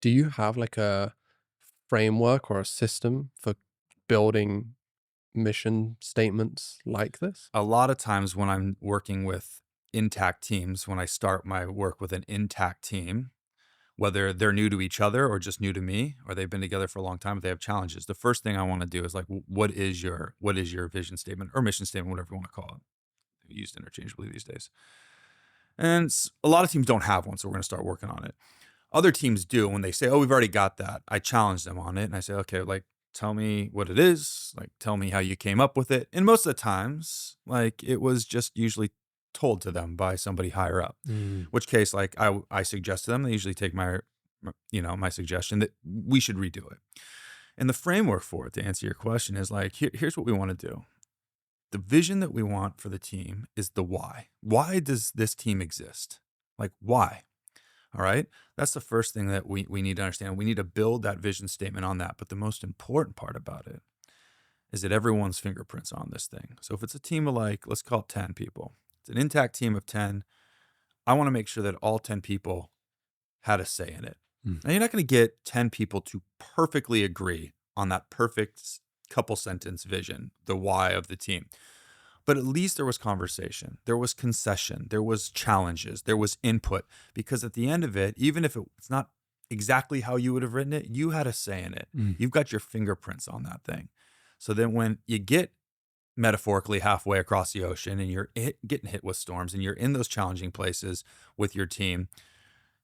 Do you have like a framework or a system for building mission statements like this? A lot of times when I'm working with intact teams, when I start my work with an intact team, whether they're new to each other or just new to me, or they've been together for a long time, but they have challenges. The first thing I want to do is like, what is your vision statement or mission statement, whatever you want to call it, used interchangeably these days. And a lot of teams don't have one, so we're going to start working on it. Other teams do. When they say, "Oh, we've already got that," I challenge them on it, and I say, "Okay, like tell me what it is. Like tell me how you came up with it." And most of the times, like it was just usually told to them by somebody higher up. Mm. Which case, like I suggest to them, they usually take my suggestion that we should redo it. And the framework for it, to answer your question, is like here's what we want to do. The vision that we want for the team is the why. Why does this team exist? Like why? All right. That's the first thing that we need to understand. We need to build that vision statement on that. But the most important part about it is that everyone's fingerprints on this thing. So if it's a team of like, let's call it 10 people, it's an intact team of 10. I want to make sure that all 10 people had a say in it. Now, you're not going to get 10 people to perfectly agree on that perfect couple sentence vision, the why of the team. But at least there was conversation, there was concession, there was challenges, there was input, because at the end of it, even if it's not exactly how you would have written it, you had a say in it. You've got your fingerprints on that thing. So then when you get metaphorically halfway across the ocean and you're getting hit with storms and you're in those challenging places with your team,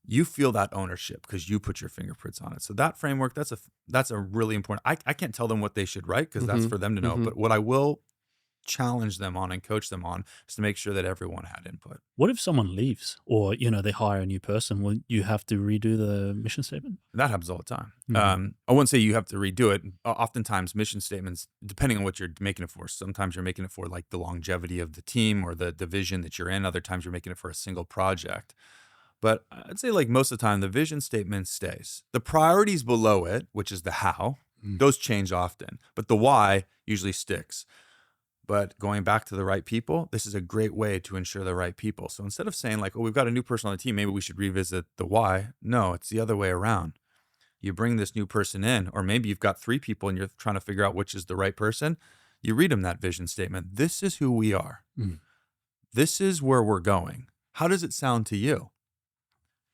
you feel that ownership because you put your fingerprints on it. So that framework, that's a really important. I can't tell them what they should write because that's for them to know. But what I will challenge them on and coach them on is to make sure that everyone had input. What if someone leaves or, they hire a new person? Will you have to redo the mission statement? That happens all the time. I wouldn't say you have to redo it. Oftentimes mission statements, depending on what you're making it for, sometimes you're making it for like the longevity of the team or the division that you're in. Other times you're making it for a single project. But I'd say like most of the time, the vision statement stays. The priorities below it, which is the how, those change often, but the why usually sticks. But going back to the right people, this is a great way to ensure the right people. So instead of saying like, oh, we've got a new person on the team, maybe we should revisit the why. No, it's the other way around. You bring this new person in, or maybe you've got 3 people and you're trying to figure out which is the right person. You read them that vision statement. This is who we are. This is where we're going. How does it sound to you?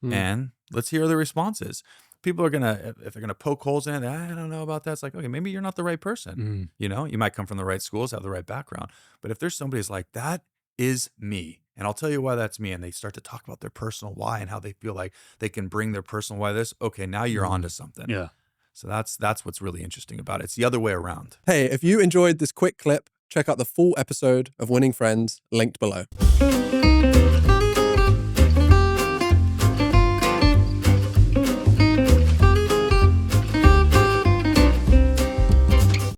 And let's hear the responses. People are if they're gonna poke holes in it, I don't know about that. It's like, okay, maybe you're not the right person. You might come from the right schools, have the right background. But if there's somebody who's like, that is me, and I'll tell you why that's me, and they start to talk about their personal why and how they feel like they can bring their personal why this, okay, now you're onto something. Yeah. So that's what's really interesting about it. It's the other way around. Hey, if you enjoyed this quick clip, check out the full episode of Winning Friends linked below.